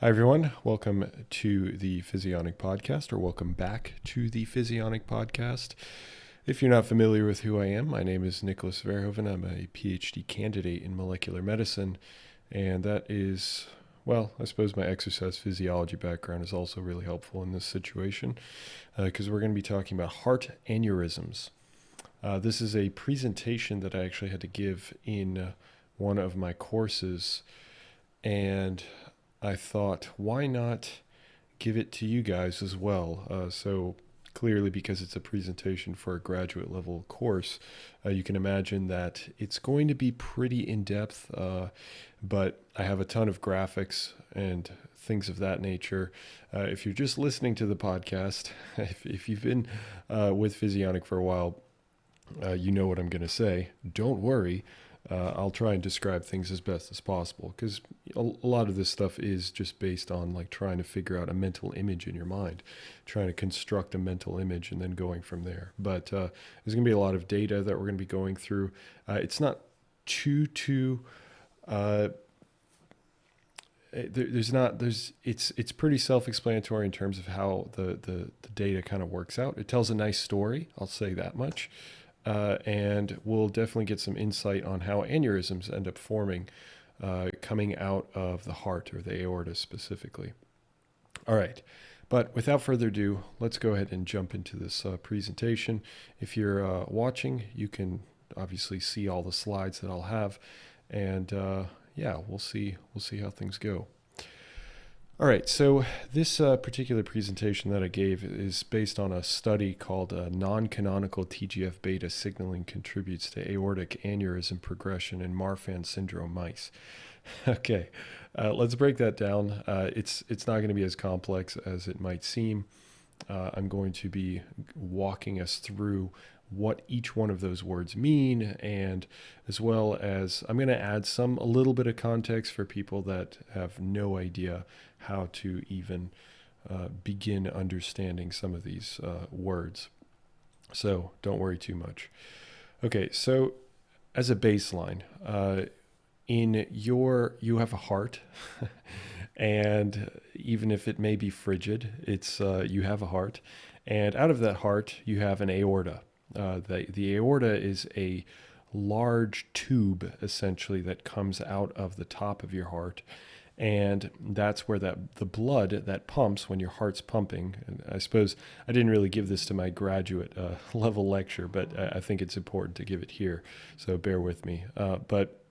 Hi, everyone. Welcome to the Physionic podcast, or welcome back to the Physionic podcast. If you're not familiar with who I am, my name is Nicholas Verhoeven. I'm a PhD candidate in molecular medicine, and that is, well, I suppose my exercise physiology background is also really helpful in this situation because we're going to be talking about heart aneurysms. This is a presentation that I actually had to give in one of my courses, and I thought, why not give it to you guys as well? So clearly, because it's a presentation for a graduate level course, you can imagine that it's going to be pretty in-depth, but I have a ton of graphics and things of that nature. If you're just listening to the podcast, if you've been with Physionic for a while, you know what I'm going to say. Don't worry. I'll try and describe things as best as possible because a lot of this stuff is just based on like trying to figure out a mental image in your mind, trying to construct a mental image and then going from there. But there's going to be a lot of data that we're going to be going through. It's not it's pretty self-explanatory in terms of how the data kind of works out. It tells a nice story, I'll say that much. And we'll definitely get some insight on how aneurysms end up forming coming out of the heart or the aorta specifically. All right, but without further ado, let's go ahead and jump into this presentation. If you're watching, you can obviously see all the slides that I'll have, and yeah, we'll see how things go. All right, so this particular presentation that I gave is based on a study called Non-Canonical TGF-beta Signaling Contributes to Aortic Aneurysm Progression in Marfan Syndrome Mice. Okay, let's break that down. It's not going to be as complex as it might seem. I'm going to be walking us through what each one of those words mean, and as well as I'm going to add a little bit of context for people that have no idea how to even begin understanding some of these words. So don't worry too much. Okay, so as a baseline, you have a heart, and even if it may be frigid, you have a heart, and out of that heart you have an aorta. The aorta is a large tube, essentially, that comes out of the top of your heart, and that's where the blood that pumps when your heart's pumping. And I suppose I didn't really give this to my graduate level lecture, but I think it's important to give it here, so bear with me. But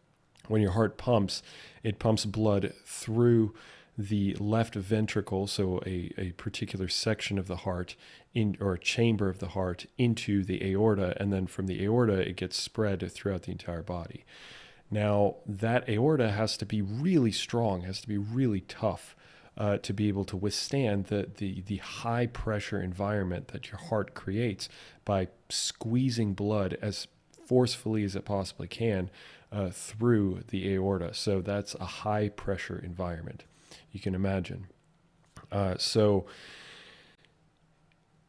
when your heart pumps, it pumps blood through the left ventricle, so a particular section of the heart, or a chamber of the heart, into the aorta, and then from the aorta it gets spread throughout the entire body. Now, that aorta has to be really strong, has to be really tough to be able to withstand the high pressure environment that your heart creates by squeezing blood as forcefully as it possibly can through the aorta. So that's a high pressure environment, you can imagine. So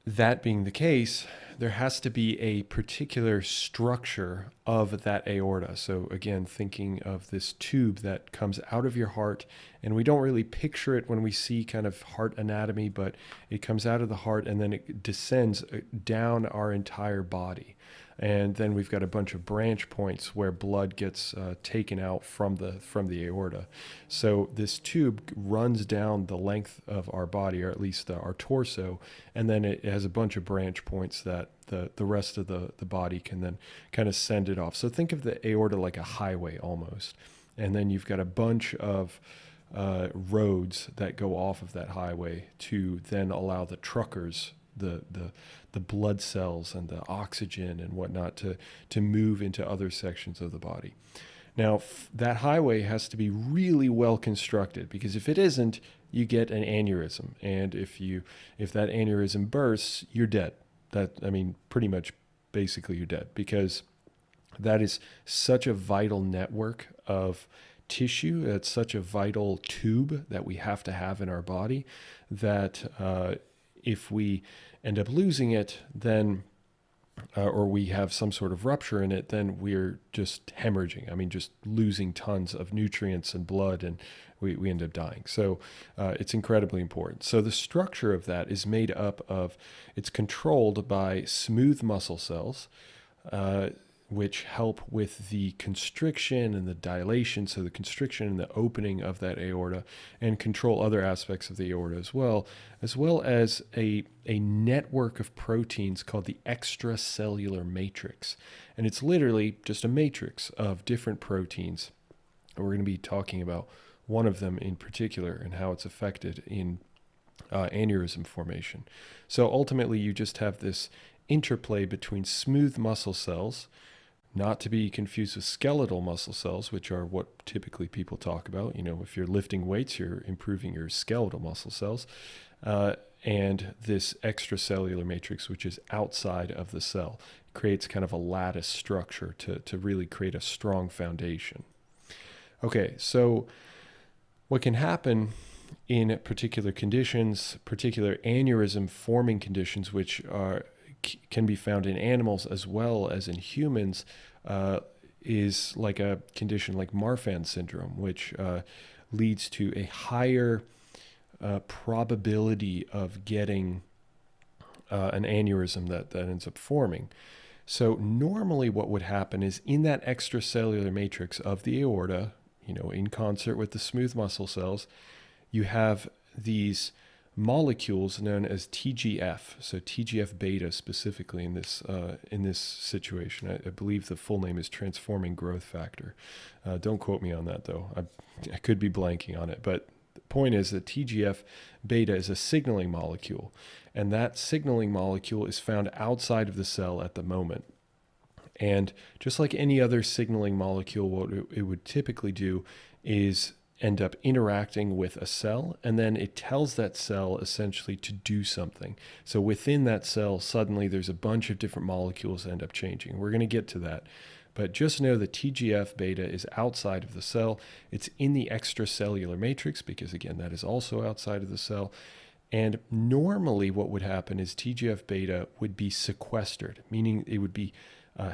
that being the case, there has to be a particular structure of that aorta. So again, thinking of this tube that comes out of your heart, and we don't really picture it when we see kind of heart anatomy, but it comes out of the heart and then it descends down our entire body. And then we've got a bunch of branch points where blood gets taken out from the aorta. So this tube runs down the length of our body, or at least our torso, and then it has a bunch of branch points that the rest of the body can then kind of send it off. So think of the aorta like a highway almost. And then you've got a bunch of roads that go off of that highway to then allow the truckers, the blood cells and the oxygen and whatnot to move into other sections of the body. Now, that highway has to be really well constructed, because if it isn't, you get an aneurysm. And if that aneurysm bursts, you're dead. Pretty much basically you're dead, because that is such a vital network of tissue. It's such a vital tube that we have to have in our body that if we end up losing it, then or we have some sort of rupture in it, then we're just hemorrhaging. I mean, just losing tons of nutrients and blood, and we end up dying. So it's incredibly important. So the structure of that is made up of, it's controlled by smooth muscle cells, which help with the constriction and the dilation, so the constriction and the opening of that aorta, and control other aspects of the aorta as well as a network of proteins called the extracellular matrix. And it's literally just a matrix of different proteins. And we're going to be talking about one of them in particular and how it's affected in aneurysm formation. So ultimately, you just have this interplay between smooth muscle cells, not to be confused with skeletal muscle cells, which are what typically people talk about. You know, if you're lifting weights, you're improving your skeletal muscle cells. And this extracellular matrix, which is outside of the cell, creates kind of a lattice structure to really create a strong foundation. Okay, so what can happen in particular conditions, particular aneurysm forming conditions, which can be found in animals as well as in humans, is like a condition like Marfan syndrome, which leads to a higher probability of getting an aneurysm that ends up forming. So normally what would happen is in that extracellular matrix of the aorta, you know, in concert with the smooth muscle cells, you have these molecules known as TGF, so TGF beta specifically in this situation. I believe the full name is transforming growth factor. Don't quote me on that though. I could be blanking on it, but the point is that TGF beta is a signaling molecule, and that signaling molecule is found outside of the cell at the moment. And just like any other signaling molecule, what it would typically do is end up interacting with a cell, and then it tells that cell essentially to do something. So within that cell, suddenly there's a bunch of different molecules that end up changing. We're going to get to that. But just know that TGF beta is outside of the cell. It's in the extracellular matrix because, again, that is also outside of the cell. And normally what would happen is TGF beta would be sequestered, meaning it would be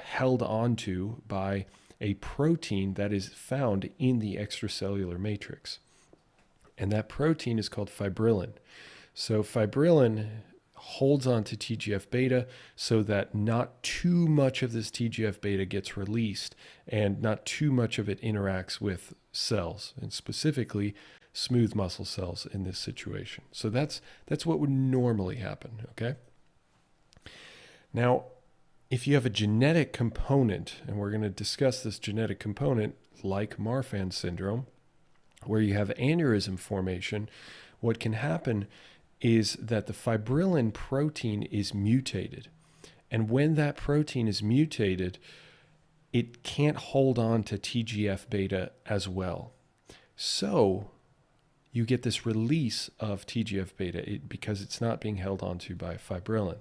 held onto by a protein that is found in the extracellular matrix. And that protein is called fibrillin. So fibrillin holds on to TGF beta so that not too much of this TGF beta gets released and not too much of it interacts with cells, and specifically smooth muscle cells in this situation. So that's what would normally happen, okay? Now, if you have a genetic component, and we're going to discuss this genetic component like Marfan syndrome, where you have aneurysm formation, what can happen is that the fibrillin protein is mutated. And when that protein is mutated, it can't hold on to TGF beta as well. So you get this release of TGF beta because it's not being held onto by fibrillin.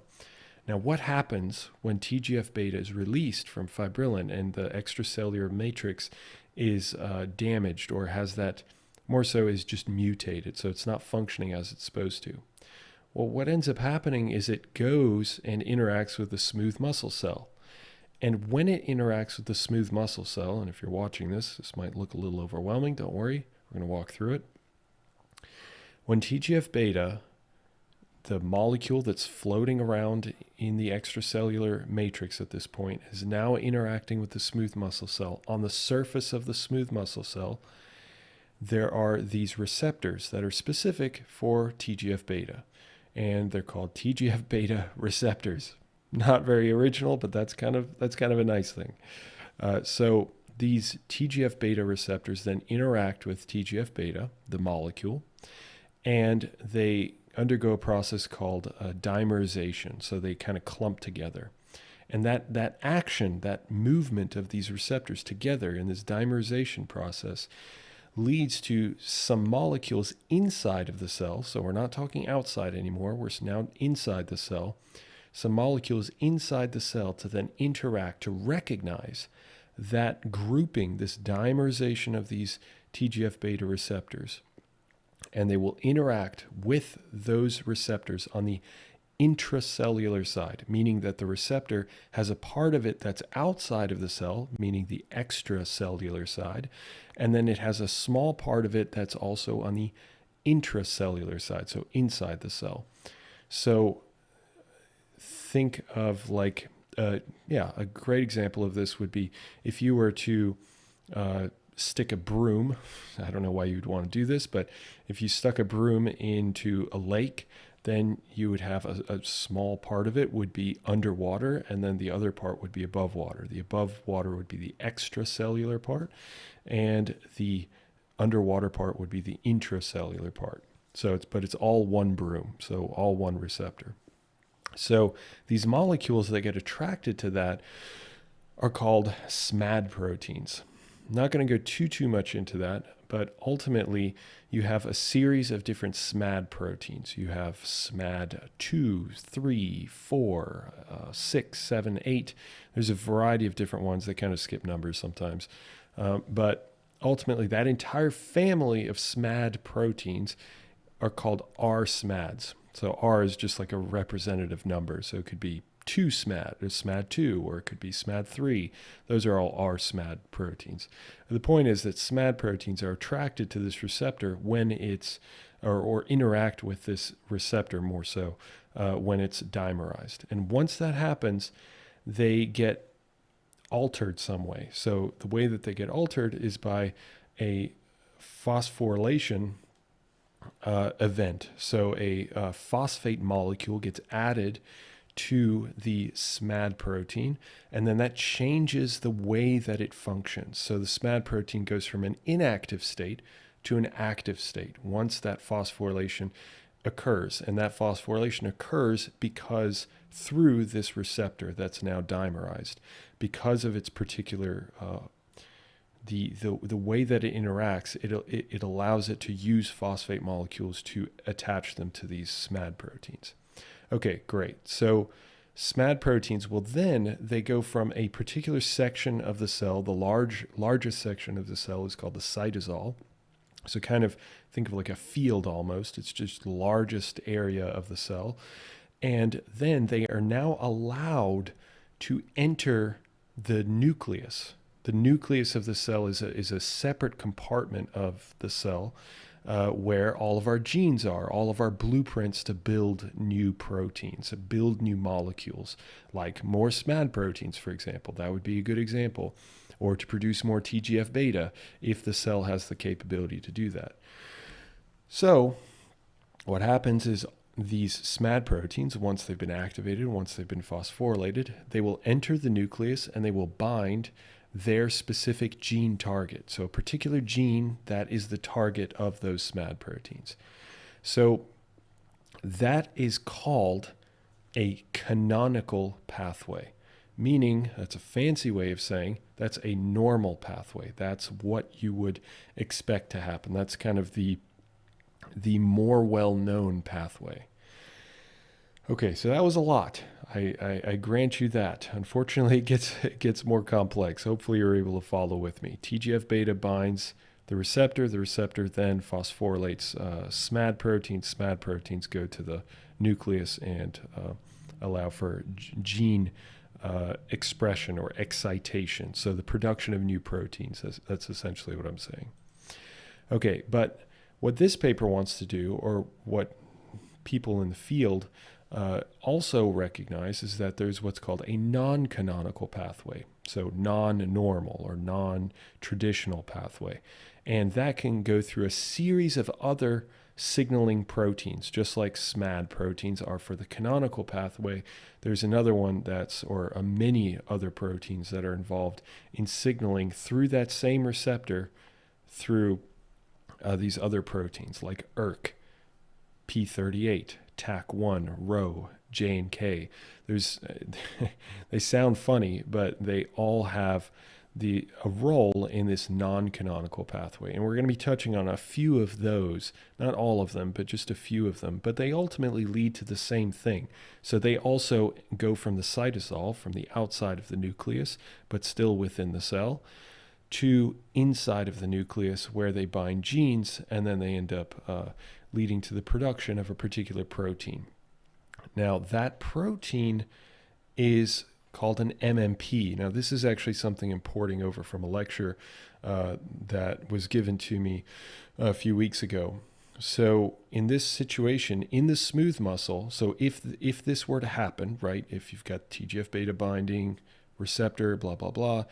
Now, what happens when TGF beta is released from fibrillin and the extracellular matrix is damaged, or has that, more so, is just mutated, so it's not functioning as it's supposed to? Well, what ends up happening is it goes and interacts with the smooth muscle cell. And when it interacts with the smooth muscle cell, and if you're watching this might look a little overwhelming, don't worry, we're going to walk through it. When TGF beta, the molecule that's floating around in the extracellular matrix at this point, is now interacting with the smooth muscle cell. On the surface of the smooth muscle cell, there are these receptors that are specific for TGF beta, and they're called TGF beta receptors. Not very original, but that's kind of a nice thing. So these TGF beta receptors then interact with TGF beta, the molecule, and they undergo a process called dimerization. So they kind of clump together. And that action, that movement of these receptors together in this dimerization process leads to some molecules inside of the cell. So we're not talking outside anymore. We're now inside the cell. Some molecules inside the cell to then interact to recognize that grouping, this dimerization of these TGF beta receptors. And they will interact with those receptors on the intracellular side, meaning that the receptor has a part of it that's outside of the cell, meaning the extracellular side, and then it has a small part of it that's also on the intracellular side, so inside the cell. So think of like, a great example of this would be if you were to stick a broom. I don't know why you'd want to do this, but if you stuck a broom into a lake, then you would have a small part of it would be underwater, and then the other part would be above water. The above water would be the extracellular part, and the underwater part would be the intracellular part. So it's all one broom, so all one receptor. So these molecules that get attracted to that are called SMAD proteins. I'm not going to go too much into that, but ultimately you have a series of different SMAD proteins. You have SMAD 2, 3, 4, 6, 7, 8. There's a variety of different ones. They kind of skip numbers sometimes. But ultimately that entire family of SMAD proteins are called R-SMADs. So R is just like a representative number. So it could be 2 SMAD, or SMAD 2, or it could be SMAD 3. Those are all R-SMAD proteins. The point is that SMAD proteins are attracted to this receptor when it's, or interact with this receptor more so when it's dimerized. And once that happens, they get altered some way. So the way that they get altered is by a phosphorylation event. So a phosphate molecule gets added to the SMAD protein, and then that changes the way that it functions. So the SMAD protein goes from an inactive state to an active state once that phosphorylation occurs. And that phosphorylation occurs because through this receptor that's now dimerized, because of its particular the way that it interacts, it allows it to use phosphate molecules to attach them to these SMAD proteins. Okay, great. So SMAD proteins will then, they go from a particular section of the cell, the largest section of the cell is called the cytosol. So kind of think of like a field almost. It's just the largest area of the cell. And then they are now allowed to enter the nucleus. The nucleus of the cell is a separate compartment of the cell where all of our genes are, all of our blueprints to build new proteins, to build new molecules, like more SMAD proteins, for example. That would be a good example. Or to produce more TGF-beta if the cell has the capability to do that. So what happens is these SMAD proteins, once they've been activated, once they've been phosphorylated, they will enter the nucleus and they will bind their specific gene target. So a particular gene that is the target of those SMAD proteins. So that is called a canonical pathway, meaning that's a fancy way of saying that's a normal pathway. That's what you would expect to happen. That's kind of the more well-known pathway. Okay, so that was a lot. I grant you that. Unfortunately, it gets more complex. Hopefully you're able to follow with me. TGF-beta binds the receptor then phosphorylates SMAD proteins. SMAD proteins go to the nucleus and allow for gene expression or excitation. So the production of new proteins, that's essentially what I'm saying. Okay, but what this paper wants to do, or what people in the field also recognize, is that there's what's called a non-canonical pathway. So non-normal or non-traditional pathway. And that can go through a series of other signaling proteins, just like SMAD proteins are for the canonical pathway. There's another one or many other proteins that are involved in signaling through that same receptor through these other proteins like ERK, P38, TAC1, Rho, J and K. They sound funny, but they all have a role in this non-canonical pathway. And we're going to be touching on a few of those, not all of them, but just a few of them. But they ultimately lead to the same thing. So they also go from the cytosol, from the outside of the nucleus, but still within the cell, to inside of the nucleus where they bind genes, and then they end up leading to the production of a particular protein. Now, that protein is called an MMP. Now, this is actually something I'm porting over from a lecture that was given to me a few weeks ago. So in this situation, in the smooth muscle, so if this were to happen, right, if you've got TGF-beta binding receptor, blah, blah, blah,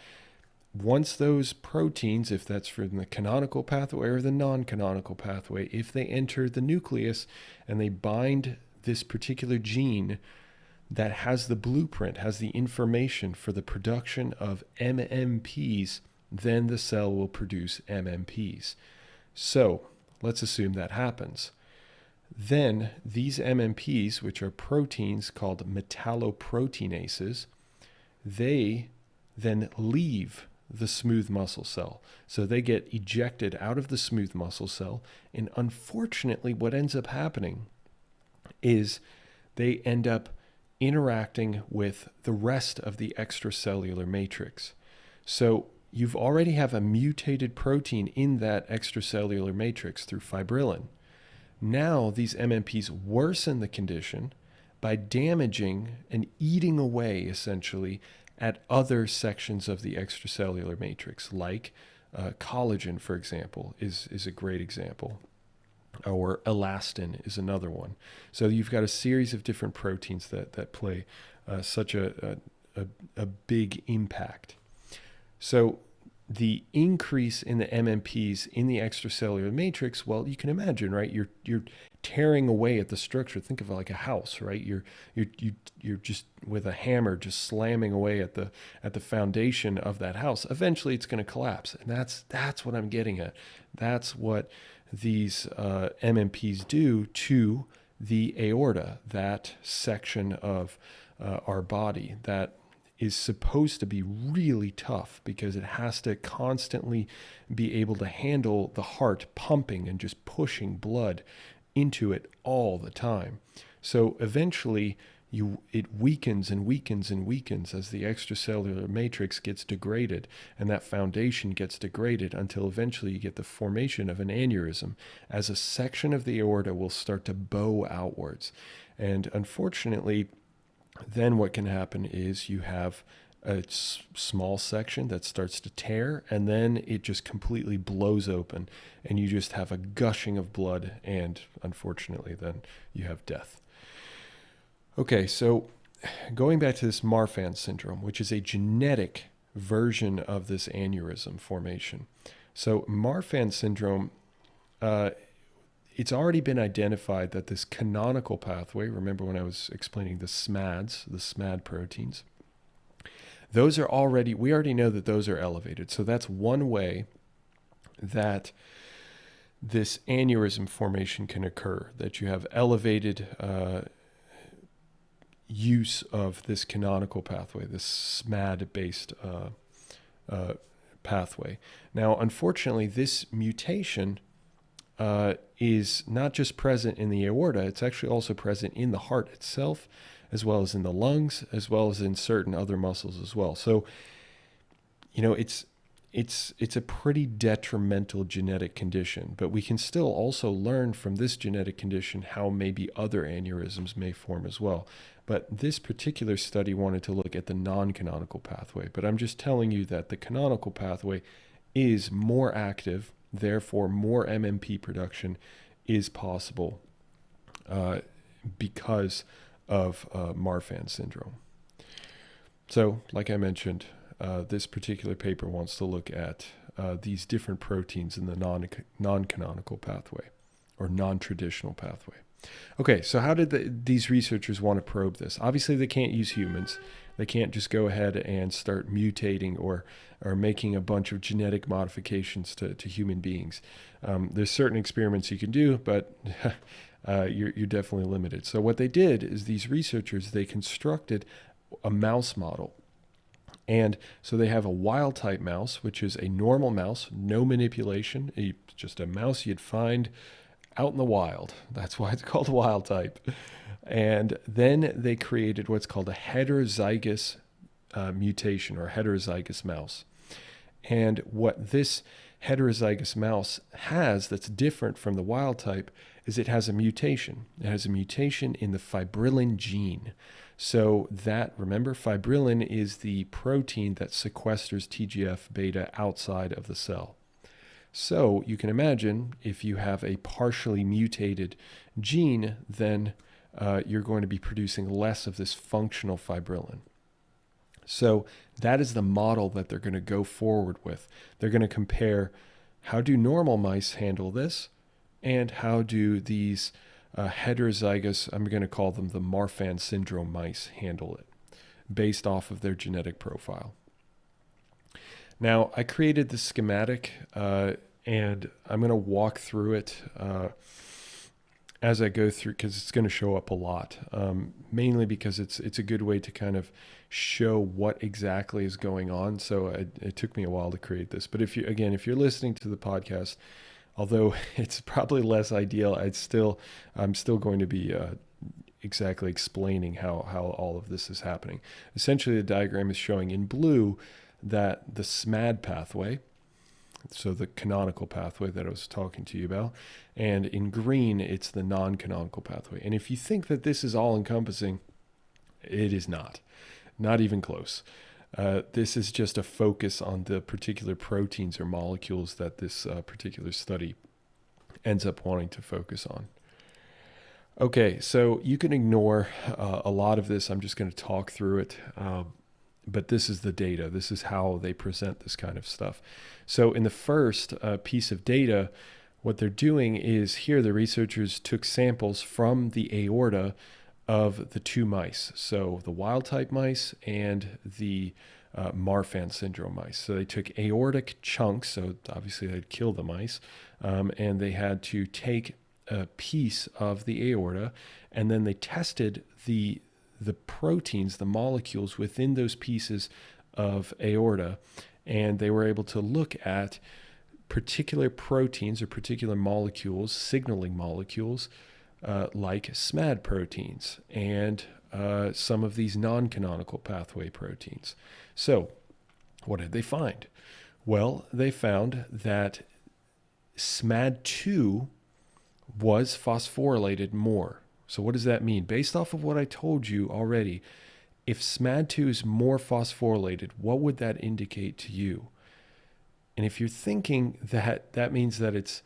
once those proteins, if that's from the canonical pathway or the non-canonical pathway, if they enter the nucleus and they bind this particular gene that has the blueprint, has the information for the production of MMPs, then the cell will produce MMPs. So let's assume that happens. Then these MMPs, which are proteins called metalloproteinases, they then leave the smooth muscle cell. So they get ejected out of the smooth muscle cell. And unfortunately, what ends up happening is they end up interacting with the rest of the extracellular matrix. So you've already have a mutated protein in that extracellular matrix through fibrillin. Now these MMPs worsen the condition by damaging and eating away, essentially, at other sections of the extracellular matrix, like collagen, for example, is a great example, or elastin is another one. So you've got a series of different proteins that play such a big impact. So the increase in the MMPs in the extracellular matrix, well, you can imagine, right? You're tearing away at the structure. Think of it like a house, right? You're just with a hammer just slamming away at the foundation of that house. Eventually, it's going to collapse, and that's what I'm getting at. That's what these MMPs do to the aorta, that section of our body that is supposed to be really tough because it has to constantly be able to handle the heart pumping and just pushing blood into it all the time. So eventually it weakens and weakens and weakens as the extracellular matrix gets degraded and that foundation gets degraded until eventually you get the formation of an aneurysm as a section of the aorta will start to bow outwards. And unfortunately, then what can happen is you have a small section that starts to tear, and then it just completely blows open, and you just have a gushing of blood, and unfortunately, then you have death. Okay, so going back to this Marfan syndrome, which is a genetic version of this aneurysm formation. So Marfan syndrome, it's already been identified that this canonical pathway, remember when I was explaining the SMADs, the SMAD proteins, we already know that those are elevated. So that's one way that this aneurysm formation can occur, that you have elevated use of this canonical pathway, this SMAD-based pathway. Now, unfortunately, this mutation is not just present in the aorta, it's actually also present in the heart itself, as well as in the lungs, as well as in certain other muscles as well. So, it's a pretty detrimental genetic condition, but we can still also learn from this genetic condition how maybe other aneurysms may form as well. But this particular study wanted to look at the non-canonical pathway, but I'm just telling you that the canonical pathway is more active. Therefore, more MMP production is possible because of Marfan syndrome. So, like I mentioned, this particular paper wants to look at these different proteins in the non-canonical pathway or non-traditional pathway. Okay, so how did these researchers want to probe this? Obviously, they can't use humans. They can't just go ahead and start mutating or making a bunch of genetic modifications to human beings. There's certain experiments you can do, but you're definitely limited. So what they did is these researchers, they constructed a mouse model. And so they have a wild type mouse, which is a normal mouse, no manipulation, just a mouse you'd find out in the wild. That's why it's called wild type. And then they created what's called a heterozygous mutation or heterozygous mouse. And what this heterozygous mouse has that's different from the wild type is it has a mutation. It has a mutation in the fibrillin gene. So remember, fibrillin is the protein that sequesters TGF-beta outside of the cell. So you can imagine if you have a partially mutated gene, then you're going to be producing less of this functional fibrillin. So that is the model that they're going to go forward with. They're going to compare how do normal mice handle this and how do these heterozygous, I'm going to call them the Marfan syndrome mice, handle it based off of their genetic profile. Now, I created the schematic and I'm going to walk through it as I go through because it's going to show up a lot, mainly because it's a good way to kind of show what exactly is going on. So it took me a while to create this. But if you're listening to the podcast, although it's probably less ideal, I'm still going to be exactly explaining how all of this is happening. Essentially, the diagram is showing in blue that the SMAD pathway, so the canonical pathway that I was talking to you about, and in green, it's the non-canonical pathway. And if you think that this is all-encompassing, it is not even close. This is just a focus on the particular proteins or molecules that this particular study ends up wanting to focus on. Okay, so you can ignore a lot of this. I'm just going to talk through it. But this is the data. This is how they present this kind of stuff. So in the first piece of data, what they're doing is here the researchers took samples from the aorta of the two mice, so the wild type mice and the Marfan syndrome mice. So they took aortic chunks, so obviously they'd kill the mice, and they had to take a piece of the aorta, and then they tested the proteins, the molecules within those pieces of aorta, and they were able to look at particular proteins or particular molecules, signaling molecules, like SMAD proteins and some of these non-canonical pathway proteins. So what did they find? Well, they found that SMAD2 was phosphorylated more. So what does that mean? Based off of what I told you already, if SMAD2 is more phosphorylated, what would that indicate to you? And if you're thinking that that means that it's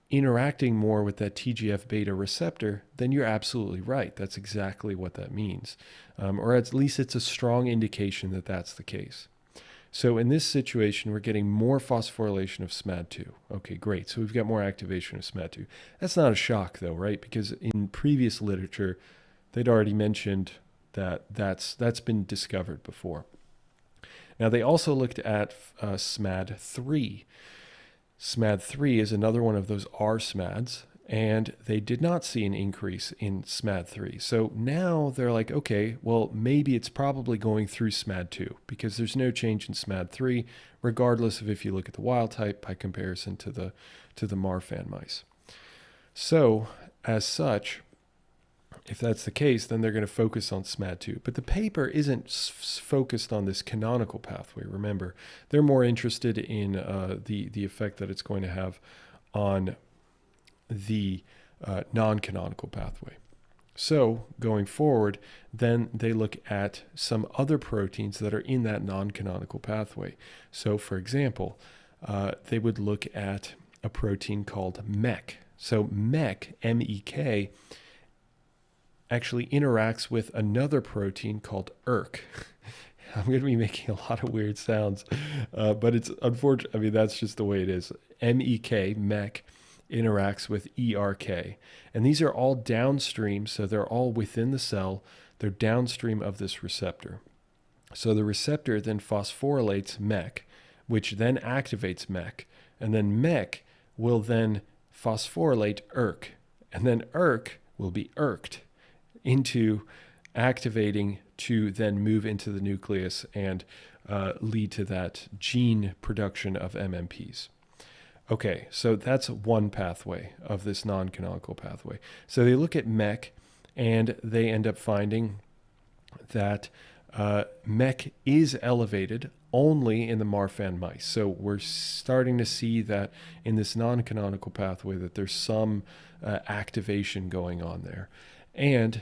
interacting more with that TGF-beta receptor, then you're absolutely right. That's exactly what that means. Or at least it's a strong indication that that's the case. So in this situation, we're getting more phosphorylation of SMAD2. Okay, great. So we've got more activation of SMAD2. That's not a shock though, right? Because in previous literature, they'd already mentioned that that's been discovered before. Now they also looked at SMAD3. SMAD3 is another one of those R SMADs, and they did not see an increase in SMAD3. So now they're like, okay, well, maybe it's probably going through SMAD2 because there's no change in SMAD3, regardless of if you look at the wild type by comparison to the Marfan mice. So as such, if that's the case, then they're going to focus on SMAD2. But the paper isn't focused on this canonical pathway. Remember, they're more interested in the effect that it's going to have on the non-canonical pathway. So going forward, then they look at some other proteins that are in that non-canonical pathway. So for example, they would look at a protein called MEK. So MEK, M-E-K, actually interacts with another protein called ERK. I'm going to be making a lot of weird sounds, but it's unfortunate. I mean, that's just the way it is. MEK, MEK, interacts with ERK. And these are all downstream, so they're all within the cell. They're downstream of this receptor. So the receptor then phosphorylates MEK, which then activates MEK. And then MEK will then phosphorylate ERK. And then ERK will be ERKed into activating to then move into the nucleus and lead to that gene production of MMPs. Okay, so that's one pathway of this non-canonical pathway. So they look at MEK and they end up finding that MEC is elevated only in the Marfan mice. So we're starting to see that in this non-canonical pathway that there's some activation going on there. And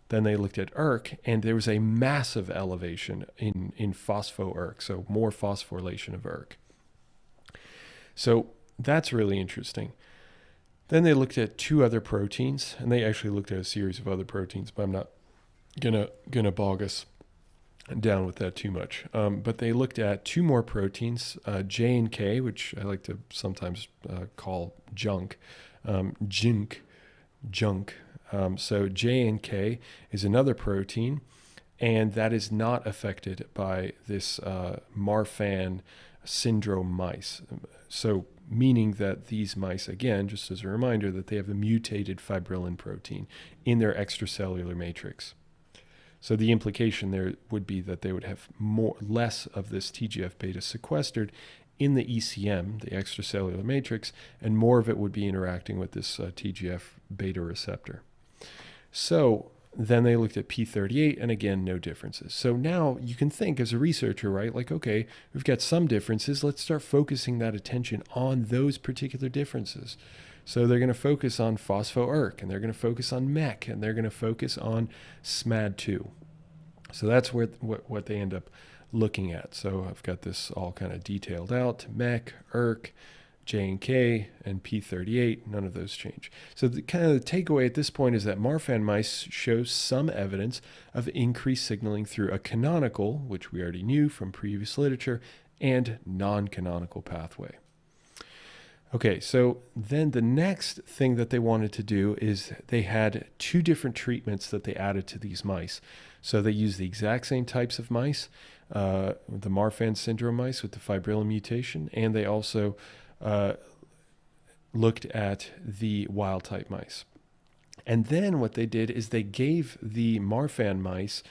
then they looked at ERK, and there was a massive elevation in phospho-ERK, so more phosphorylation of ERK. So that's really interesting. Then they looked at two other proteins, and they actually looked at a series of other proteins, but I'm not gonna bog us down with that too much. But they looked at two more proteins, J and K, which I like to sometimes call junk, junk. So J and K is another protein, and that is not affected by this Marfan syndrome mice. So meaning that these mice, again, just as a reminder, that they have a mutated fibrillin protein in their extracellular matrix. So the implication there would be that they would have less of this TGF-beta sequestered in the ECM, the extracellular matrix, and more of it would be interacting with this TGF-beta receptor. So then they looked at P38, and again, no differences. So now you can think as a researcher, right? Like, okay, we've got some differences. Let's start focusing that attention on those particular differences. So they're going to focus on phospho-ERK, and they're going to focus on MEC, and they're going to focus on SMAD2. So that's what they end up looking at. So I've got this all kind of detailed out: MEC, ERK, J and K, and P38. None of those change. So the takeaway at this point is that Marfan mice show some evidence of increased signaling through a canonical, which we already knew from previous literature, and non-canonical pathway. Okay, so then the next thing that they wanted to do is they had two different treatments that they added to these mice. So they used the exact same types of mice, the Marfan syndrome mice with the fibrillin mutation, and they also looked at the wild type mice. And then what they did is they gave the Marfan mice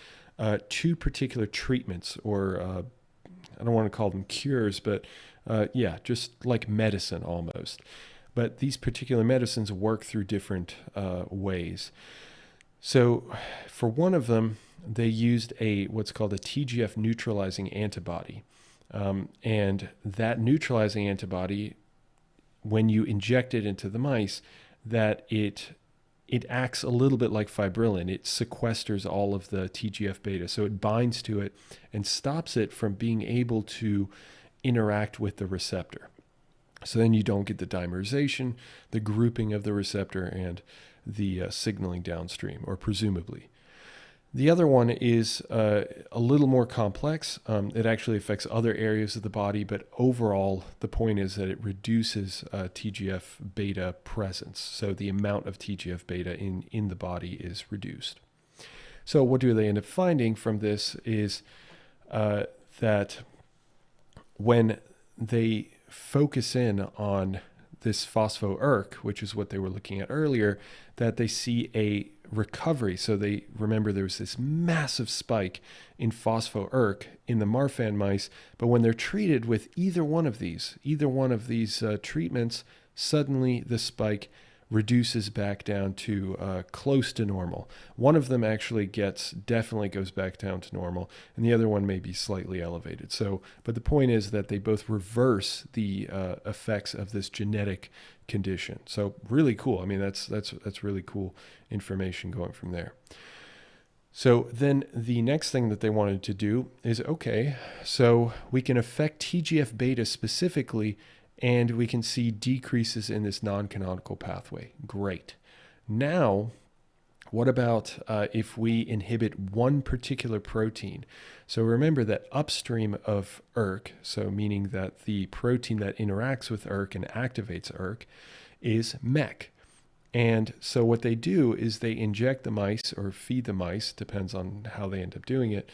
two particular treatments, or I don't want to call them cures, but just like medicine almost. But these particular medicines work through different ways. So for one of them, they used what's called a TGF neutralizing antibody. And that neutralizing antibody, when you inject it into the mice, that it acts a little bit like fibrillin. It sequesters all of the TGF-beta. So it binds to it and stops it from being able to interact with the receptor. So then you don't get the dimerization, the grouping of the receptor, and the signaling downstream, or presumably. The other one is a little more complex. It actually affects other areas of the body, but overall, the point is that it reduces TGF-beta presence. So the amount of TGF-beta in the body is reduced. So what do they end up finding from this is that when they focus in on this phospho-ERK, which is what they were looking at earlier, that they see a recovery. So they remember there was this massive spike in phospho-ERK in the Marfan mice, but when they're treated with either one of these treatments, suddenly the spike reduces back down to close to normal. One of them actually definitely goes back down to normal, and the other one may be slightly elevated. So, but the point is that they both reverse the effects of this genetic condition. So really cool. I mean, that's really cool information going from there. So then the next thing that they wanted to do is, okay, so we can affect TGF-beta specifically, and we can see decreases in this non-canonical pathway. Great. Now, what about if we inhibit one particular protein? So remember that upstream of ERK, so meaning that the protein that interacts with ERK and activates ERK, is MEC. And so what they do is they inject the mice or feed the mice, depends on how they end up doing it.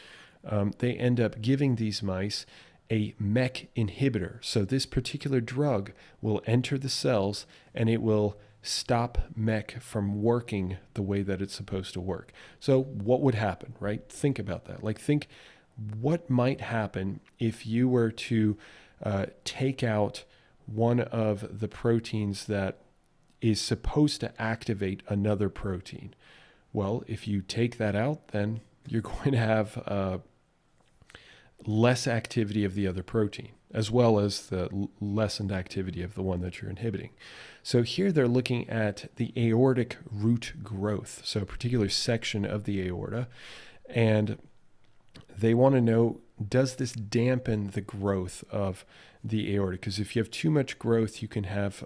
They end up giving these mice a MEC inhibitor. So this particular drug will enter the cells and it will stop MEC from working the way that it's supposed to work. So what would happen, right? Think about that. Like, think what might happen if you were to take out one of the proteins that is supposed to activate another protein. Well, if you take that out, then you're going to have less activity of the other protein, as well as the lessened activity of the one that you're inhibiting. So here they're looking at the aortic root growth, so a particular section of the aorta, and they want to know, does this dampen the growth of the aorta? Because if you have too much growth, you can have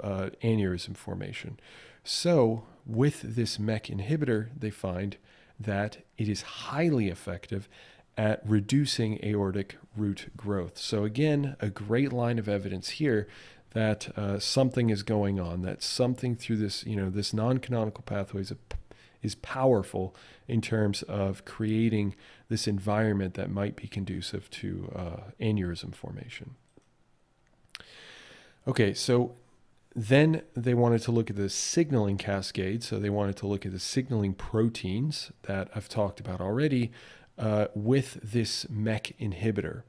aneurysm formation. So with this MEK inhibitor, they find that it is highly effective at reducing aortic root growth. So again, a great line of evidence here that something is going on, that something through this, this non-canonical pathway is powerful in terms of creating this environment that might be conducive to aneurysm formation. Okay, so then they wanted to look at the signaling cascade. So they wanted to look at the signaling proteins that I've talked about already with this MEK inhibitor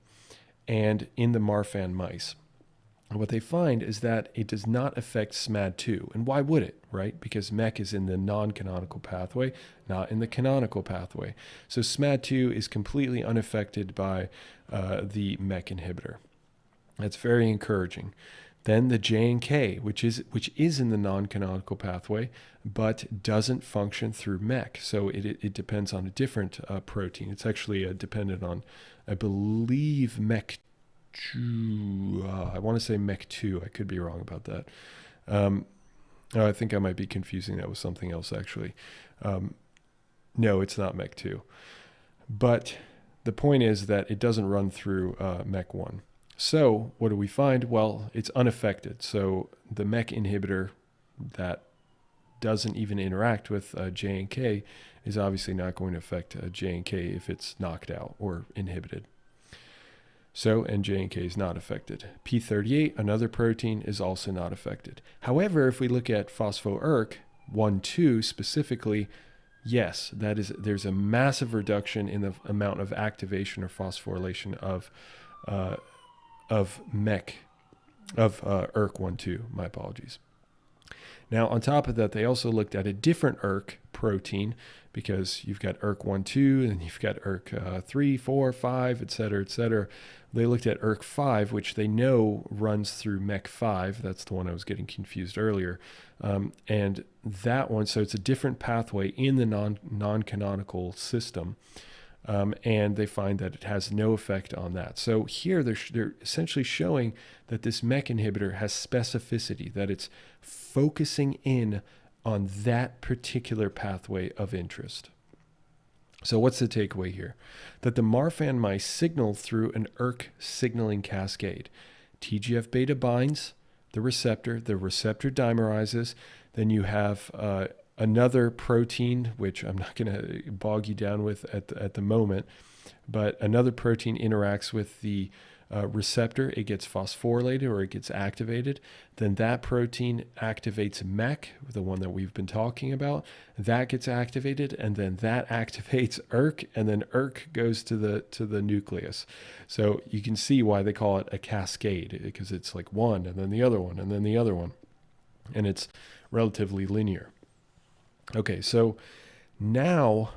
and in the Marfan mice. And what they find is that it does not affect SMAD2. And why would it, right? Because MEK is in the non-canonical pathway, not in the canonical pathway. So SMAD2 is completely unaffected by the MEK inhibitor. That's very encouraging. Then the J and K, which is in the non-canonical pathway, but doesn't function through MEK. So it depends on a different protein. It's actually dependent on, I believe, MEK2. I want to say MEK2. I could be wrong about that. I think I might be confusing that with something else, actually. No, it's not MEK2. But the point is that it doesn't run through MEK1. So what do we find? Well, it's unaffected. So the MEK inhibitor that doesn't even interact with J and K is obviously not going to affect J and K if it's knocked out or inhibited. So, and J and K is not affected. P38, another protein, is also not affected. However, if we look at phospho-ERK 1,2 specifically, yes, there's a massive reduction in the amount of activation or phosphorylation of MEK, of ERK 1,2, my apologies. Now, on top of that, they also looked at a different ERK protein, because you've got ERK 1,2, and you've got ERK 3, 4, 5, et cetera, et cetera. They looked at ERK 5, which they know runs through MEK5. That's the one I was getting confused earlier. And that one, so it's a different pathway in the non-canonical system. And they find that it has no effect on that. So here they're essentially showing that this MEK inhibitor has specificity, that it's focusing in on that particular pathway of interest. So what's the takeaway here? That the Marfan mice signal through an ERK signaling cascade. TGF-beta binds the receptor dimerizes, then you have another protein, which I'm not going to bog you down with at the moment, but another protein interacts with the receptor. It gets phosphorylated or it gets activated. Then that protein activates MEK, the one that we've been talking about. That gets activated, and then that activates ERK, and then ERK goes to the nucleus. So you can see why they call it a cascade, because it's like one, and then the other one, and then the other one, and it's relatively linear. Okay, so now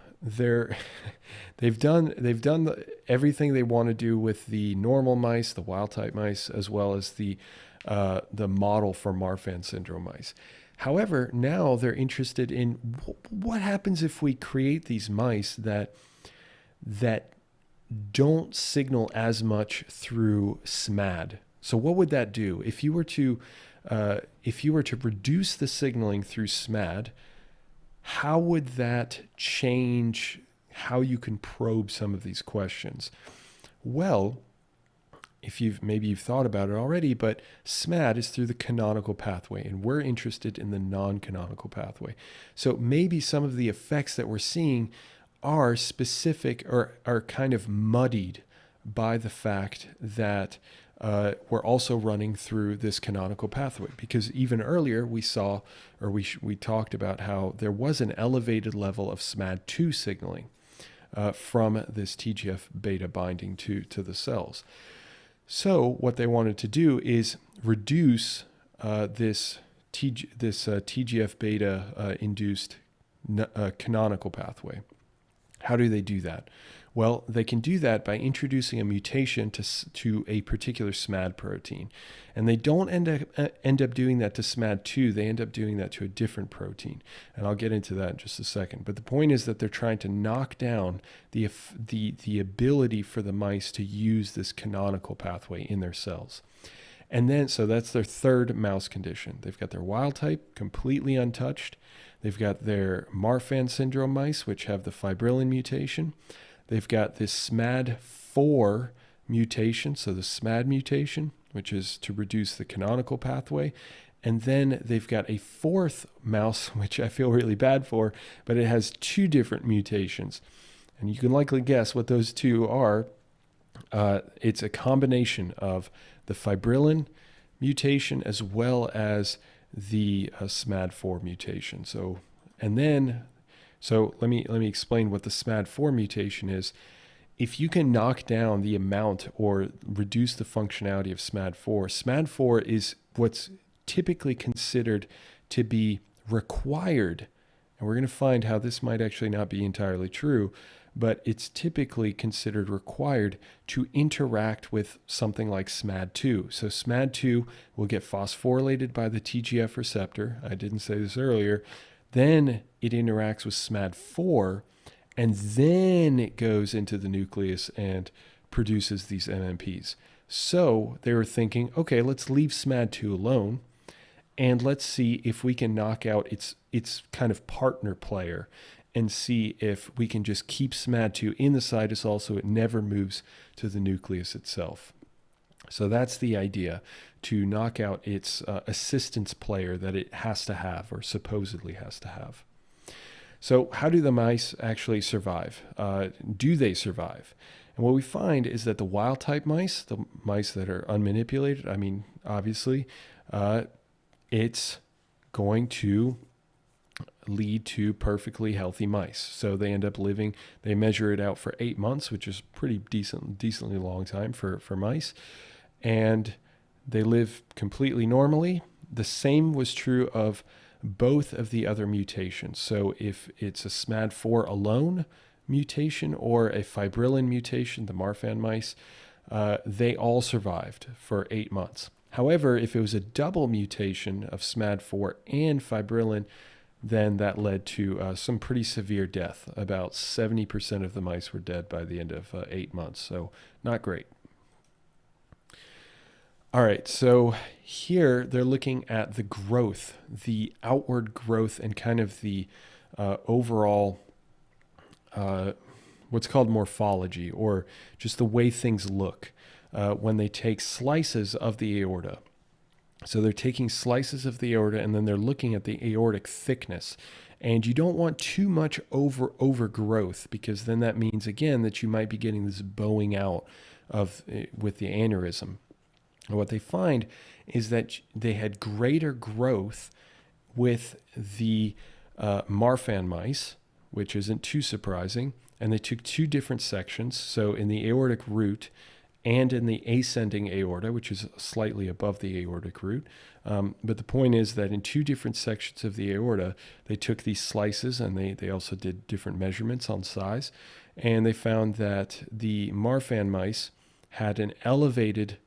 they've done everything they want to do with the normal mice, the wild type mice, as well as the model for Marfan syndrome mice. However, now they're interested in what happens if we create these mice that don't signal as much through SMAD. So what would that do if you were to reduce the signaling through SMAD? How would that change how you can probe some of these questions? Well, if you've thought about it already, but SMAD is through the canonical pathway, and we're interested in the non-canonical pathway. So maybe some of the effects that we're seeing are specific or are kind of muddied by the fact that we're also running through this canonical pathway, because even earlier we saw, or we talked about how there was an elevated level of SMAD2 signaling from this TGF-beta binding to the cells. So what they wanted to do is reduce this TGF-beta induced canonical pathway. How do they do that? Well, they can do that by introducing a mutation to a particular SMAD protein. And they don't end up doing that to SMAD2. They end up doing that to a different protein. And I'll get into that in just a second. But the point is that they're trying to knock down the ability for the mice to use this canonical pathway in their cells. And then, so that's their third mouse condition. They've got their wild type completely untouched. They've got their Marfan syndrome mice, which have the fibrillin mutation. They've got this SMAD4 mutation, so the SMAD mutation, which is to reduce the canonical pathway. And then they've got a fourth mouse, which I feel really bad for, but it has two different mutations. And you can likely guess what those two are. It's a combination of the fibrillin mutation as well as the SMAD4 mutation. So let me explain what the SMAD4 mutation is. If you can knock down the amount or reduce the functionality of SMAD4, SMAD4 is what's typically considered to be required. And we're going to find how this might actually not be entirely true, but it's typically considered required to interact with something like SMAD2. So SMAD2 will get phosphorylated by the TGF receptor. I didn't say this earlier. Then it interacts with SMAD4, and then it goes into the nucleus and produces these MMPs. So they were thinking, okay, let's leave SMAD2 alone, and let's see if we can knock out its kind of partner player and see if we can just keep SMAD2 in the cytosol so it never moves to the nucleus itself. So that's the idea, to knock out its assistance player that it has to have, or supposedly has to have. So how do the mice actually survive? Do they survive? And what we find is that the wild type mice, the mice that are unmanipulated, I mean, obviously, it's going to lead to perfectly healthy mice. So they end up living, they measure it out for 8 months, which is pretty decently long time for mice. And they live completely normally. The same was true of both of the other mutations. So if it's a SMAD4 alone mutation or a fibrillin mutation, the Marfan mice, they all survived for 8 months. However, if it was a double mutation of SMAD4 and fibrillin, then that led to some pretty severe death. About 70% of the mice were dead by the end of 8 months, so not great. All right, so here they're looking at the growth, the outward growth, and kind of the overall, what's called morphology, or just the way things look when they take slices of the aorta. So they're taking slices of the aorta, and then they're looking at the aortic thickness. And you don't want too much overgrowth, because then that means, again, that you might be getting this bowing out with the aneurysm. And what they find is that they had greater growth with the Marfan mice, which isn't too surprising. And they took two different sections. So in the aortic root and in the ascending aorta, which is slightly above the aortic root. But the point is that in two different sections of the aorta, they took these slices, and they also did different measurements on size. And they found that the Marfan mice had an elevated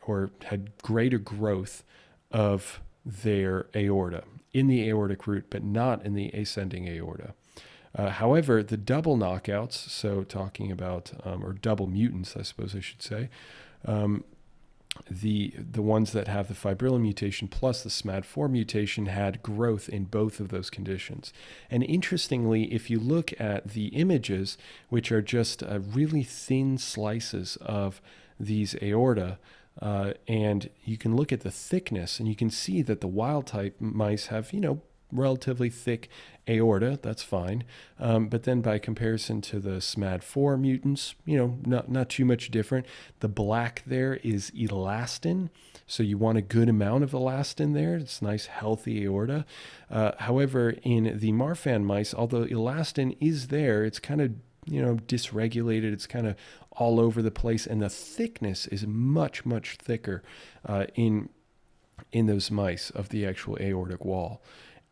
or had greater growth of their aorta in the aortic root, but not in the ascending aorta. However, the double knockouts, so talking about, or double mutants, I suppose I should say, the ones that have the fibrillin mutation plus the SMAD4 mutation had growth in both of those conditions. And interestingly, if you look at the images, which are just really thin slices of these aorta, and you can look at the thickness, and you can see that the wild type mice have, relatively thick aorta. That's fine. But then by comparison to the SMAD4 mutants, not too much different. The black there is elastin. So you want a good amount of elastin there. It's nice, healthy aorta. However, in the Marfan mice, although elastin is there, it's kind of, dysregulated. It's kind of all over the place. And the thickness is much, much thicker in those mice of the actual aortic wall.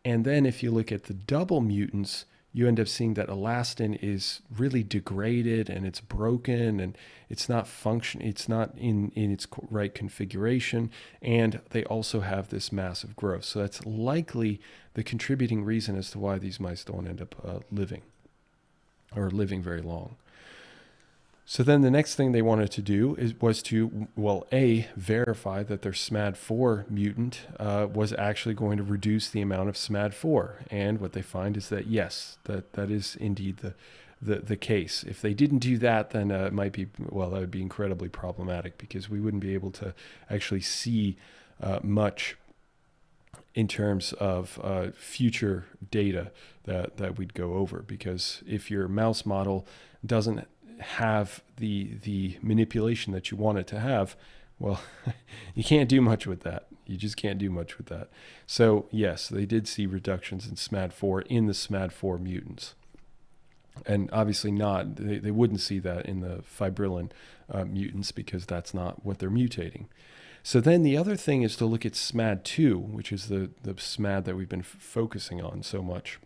And then if you look at the double mutants, you end up seeing that elastin is really degraded and it's broken and it's not it's not in its right configuration, and they also have this massive growth. So that's likely the contributing reason as to why these mice don't end up living very long. So then the next thing they wanted to do was to, well, A, verify that their SMAD4 mutant was actually going to reduce the amount of SMAD4. And what they find is that, yes, that is indeed the case. If they didn't do that, then it might be, well, that would be incredibly problematic, because we wouldn't be able to actually see much in terms of future data that we'd go over. Because if your mouse model doesn't have the manipulation that you want it to have, well, you can't do much with that. You just can't do much with that. So yes, they did see reductions in SMAD4 in the SMAD4 mutants. And obviously they wouldn't see that in the fibrillin mutants, because that's not what they're mutating. So then the other thing is to look at SMAD2, which is the SMAD that we've been focusing on so much.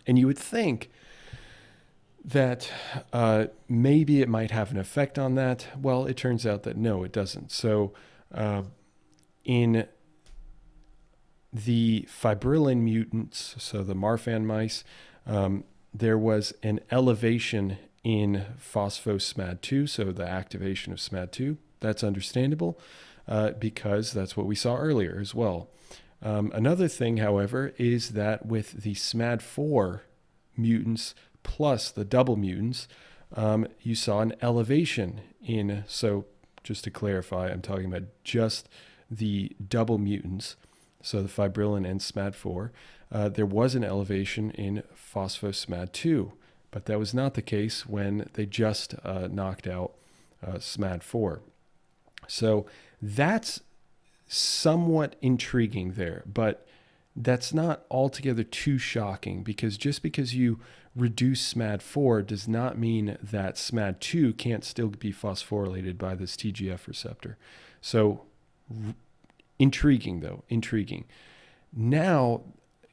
And you would think that maybe it might have an effect on that. Well, it turns out that no, it doesn't. So in the fibrillin mutants, so the Marfan mice, there was an elevation in phospho-SMAD2, so the activation of SMAD2. That's understandable because that's what we saw earlier as well. Another thing, however, is that with the SMAD4 mutants plus the double mutants, you saw an elevation in, so just to clarify, I'm talking about just the double mutants, so the fibrillin and SMAD4. There was an elevation in phospho-SMAD2, but that was not the case when they just knocked out SMAD4. So that's somewhat intriguing there, but that's not altogether too shocking, because just because you reduce SMAD4 does not mean that SMAD2 can't still be phosphorylated by this TGF receptor. So intriguing though, intriguing. Now,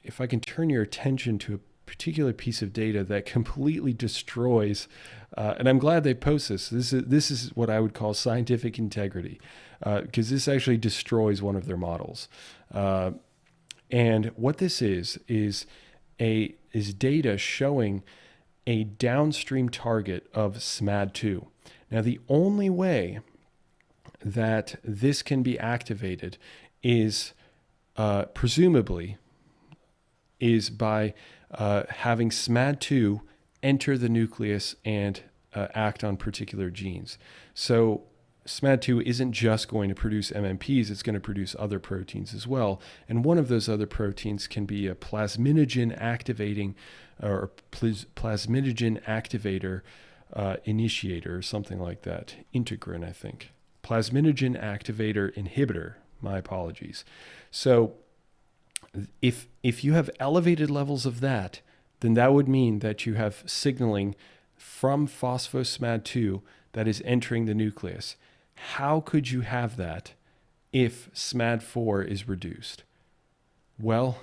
if I can turn your attention to a particular piece of data that completely destroys, and I'm glad they post this. This is what I would call scientific integrity, because this actually destroys one of their models. And what this is data showing a downstream target of SMAD2. Now, the only way that this can be activated is presumably is by having SMAD2 enter the nucleus and act on particular genes. So SMAD2 isn't just going to produce MMPs, it's going to produce other proteins as well. And one of those other proteins can be a plasminogen activating or plasminogen activator initiator or something like that. Integrin, I think. Plasminogen activator inhibitor. My apologies. So if you have elevated levels of that, then that would mean that you have signaling from phospho-SMAD2 that is entering the nucleus. How could you have that if SMAD4 is reduced? Well,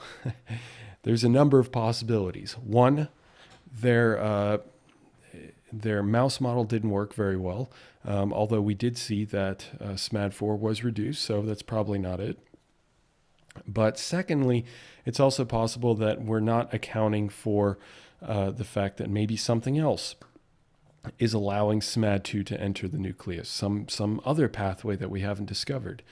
there's a number of possibilities. One, their mouse model didn't work very well, although we did see that SMAD4 was reduced, so that's probably not it. But secondly, it's also possible that we're not accounting for the fact that maybe something else is allowing SMAD2 to enter the nucleus, some other pathway that we haven't discovered.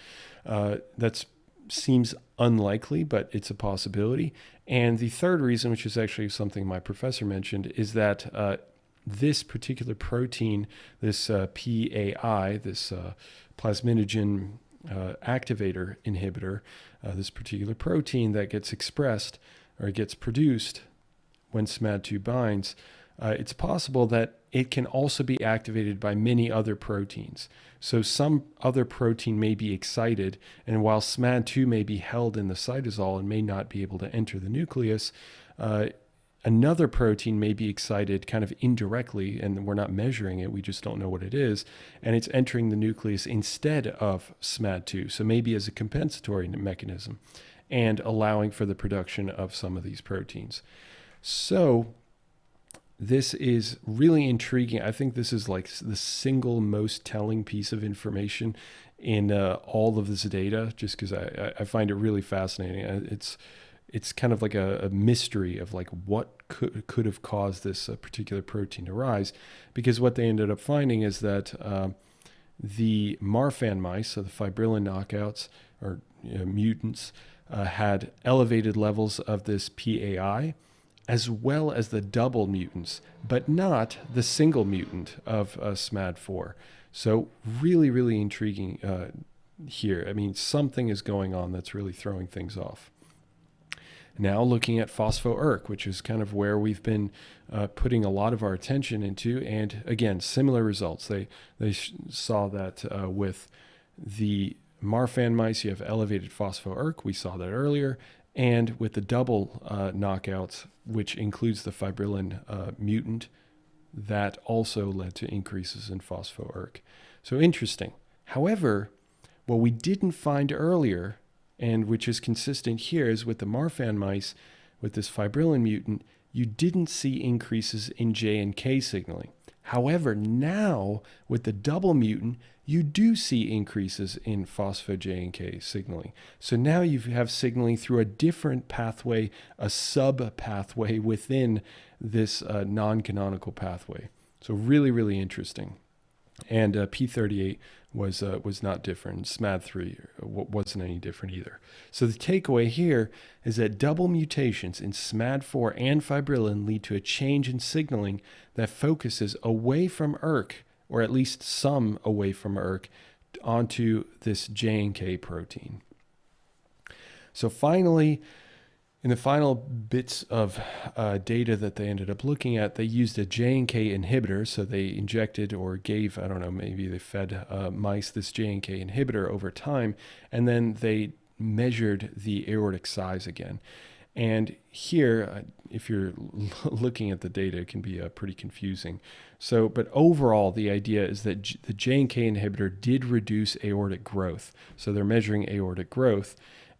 That seems unlikely, but it's a possibility. And the third reason, which is actually something my professor mentioned, is that this particular protein, this PAI, this plasminogen activator inhibitor, this particular protein that gets expressed or gets produced when SMAD2 binds, it's possible that it can also be activated by many other proteins. So some other protein may be excited, and while SMAD2 may be held in the cytosol and may not be able to enter the nucleus, another protein may be excited kind of indirectly, and we're not measuring it, we just don't know what it is, and it's entering the nucleus instead of SMAD2, so maybe as a compensatory mechanism, and allowing for the production of some of these proteins. So This is really intriguing. I think this is like the single most telling piece of information in all of this data, just because I find it really fascinating. It's kind of like a mystery of like what could have caused this particular protein to rise, because what they ended up finding is that the Marfan mice, so the fibrillin knockouts or mutants, had elevated levels of this PAI, as well as the double mutants, but not the single mutant of SMAD4. So really, really intriguing here. I mean, something is going on that's really throwing things off. Now looking at phospho-ERK, which is kind of where we've been putting a lot of our attention into, and again, similar results. They saw that with the Marfan mice, you have elevated phospho-ERK. We saw that earlier. And with the double knockouts, which includes the fibrillin mutant, that also led to increases in phospho-ERK. So interesting. However, what we didn't find earlier, and which is consistent here, is with the Marfan mice, with this fibrillin mutant, you didn't see increases in J and K signaling. However, now with the double mutant, you do see increases in phospho-J and K signaling. So now you have signaling through a different pathway, a sub-pathway within this non-canonical pathway. So really, really interesting. And P38 was not different. SMAD3 wasn't any different either. So the takeaway here is that double mutations in SMAD4 and fibrillin lead to a change in signaling that focuses away from ERK, or at least some away from ERK, onto this J and K protein. So finally, in the final bits of data that they ended up looking at, they used a J and K inhibitor. So they injected or gave, I don't know, maybe they fed mice this J and K inhibitor over time, and then they measured the aortic size again. And here, if you're looking at the data, it can be pretty confusing. So, but overall, the idea is that the J and K inhibitor did reduce aortic growth. So they're measuring aortic growth,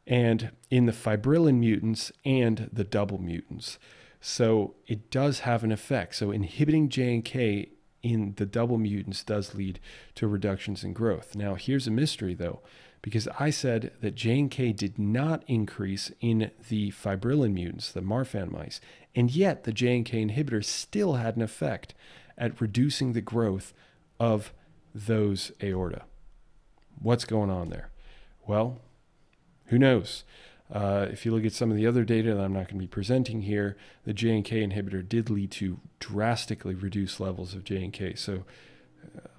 and in the fibrillin mutants and the double mutants. So it does have an effect. So inhibiting J and K in the double mutants does lead to reductions in growth. Now, here's a mystery, though, because I said that J and K did not increase in the fibrillin mutants, the Marfan mice, and yet the J and K inhibitor still had an effect at reducing the growth of those aorta. What's going on there? Well, who knows? If you look at some of the other data that I'm not going to be presenting here, the J and K inhibitor did lead to drastically reduced levels of J and K. So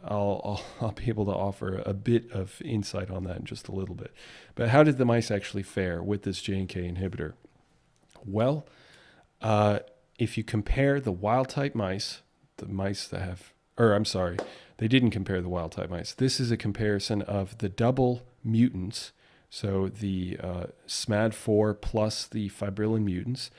I'll be able to offer a bit of insight on that in just a little bit. But how did the mice actually fare with this J and K inhibitor? Well, if you compare the wild type mice, the mice that have, they didn't compare the wild type mice. This is a comparison of the double mutants. So the SMAD4 plus the fibrillin mutants,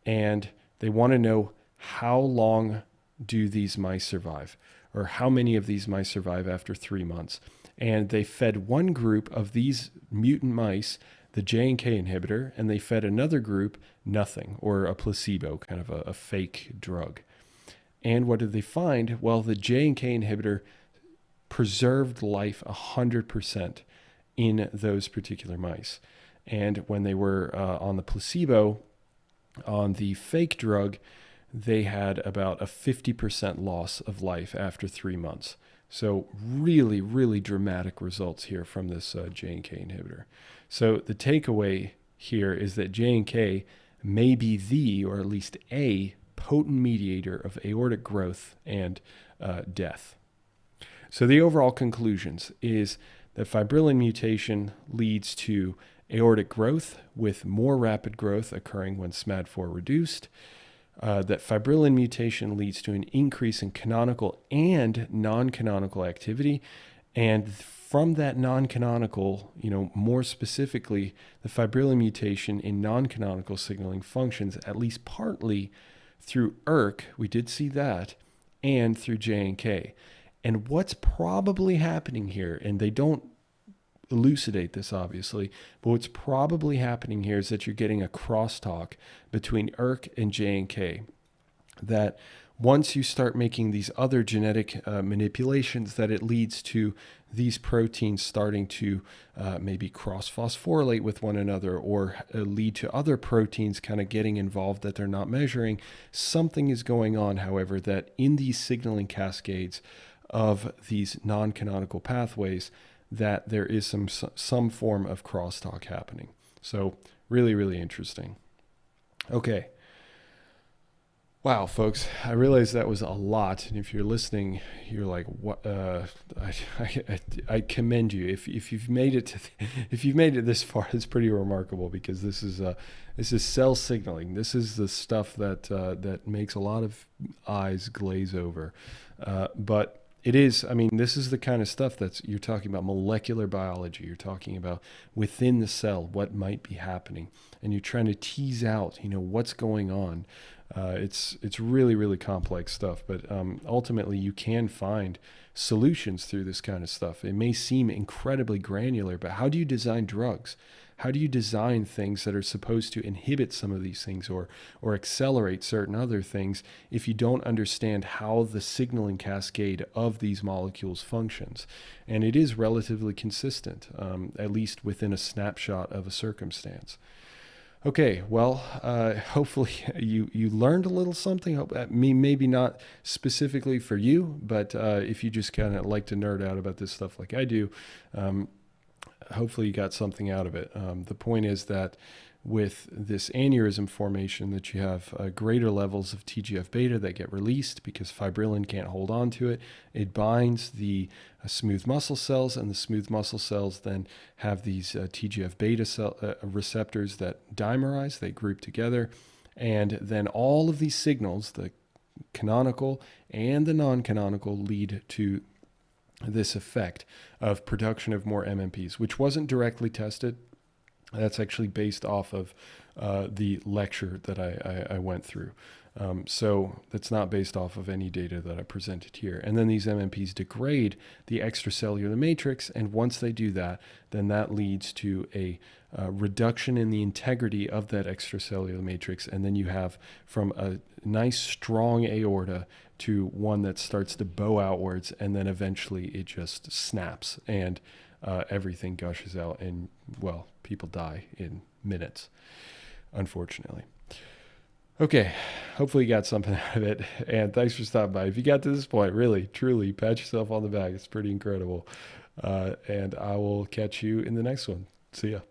and they want to know how long do these mice survive, or how many of these mice survive after 3 months. And they fed one group of these mutant mice the J and K inhibitor, and they fed another group nothing, or a placebo, kind of a fake drug. And what did they find? Well, the J and K inhibitor preserved life 100%. In those particular mice. And when they were on the placebo, on the fake drug, they had about a 50% loss of life after 3 months. So really, really dramatic results here from this J and K inhibitor. So the takeaway here is that J and K may be the, or at least a, potent mediator of aortic growth and death. So the overall conclusions is that fibrillin mutation leads to aortic growth, with more rapid growth occurring when SMAD4 reduced. That fibrillin mutation leads to an increase in canonical and non-canonical activity. And from that non-canonical, more specifically, the fibrillin mutation in non-canonical signaling functions at least partly through ERK, we did see that, and through J and K. And what's probably happening here, and they don't elucidate this obviously, but what's probably happening here is that you're getting a crosstalk between ERK and J and K. That Once you start making these other genetic manipulations, that it leads to these proteins starting to maybe cross phosphorylate with one another, or lead to other proteins kind of getting involved that they're not measuring. Something is going on, however, that in these signaling cascades of these non-canonical pathways, that there is some form of crosstalk happening. So really, really interesting. Okay. Wow, folks, I realize that was a lot. And if you're listening, you're like, "What?" I commend you. If you've made it if you've made it this far, it's pretty remarkable, because this is cell signaling. This is the stuff that makes a lot of eyes glaze over. But it is. I mean, this is the kind of stuff you're talking about molecular biology. You're talking about within the cell what might be happening, and you're trying to tease out, what's going on. It's really, really complex stuff, but ultimately you can find solutions through this kind of stuff. It may seem incredibly granular, but how do you design drugs? How do you design things that are supposed to inhibit some of these things, or accelerate certain other things, if you don't understand how the signaling cascade of these molecules functions? And it is relatively consistent, at least within a snapshot of a circumstance. Okay, well, hopefully you learned a little something. Maybe not specifically for you, but if you just kind of like to nerd out about this stuff like I do, hopefully you got something out of it. The point is that with this aneurysm formation, that you have greater levels of TGF-beta that get released because fibrillin can't hold on to it. It binds the smooth muscle cells, and the smooth muscle cells then have these TGF-beta receptors that dimerize, they group together, and then all of these signals, the canonical and the non-canonical, lead to this effect of production of more MMPs, which wasn't directly tested. That's actually based off of the lecture that I went through. So that's not based off of any data that I presented here. And then these MMPs degrade the extracellular matrix, and once they do that, then that leads to a reduction in the integrity of that extracellular matrix, and then you have from a nice strong aorta to one that starts to bow outwards, and then eventually it just snaps, and everything gushes out, and, well, people die in minutes, unfortunately. Okay, hopefully you got something out of it, and thanks for stopping by. If you got to this point, really, truly, pat yourself on the back. It's pretty incredible. And I will catch you in the next one. See ya.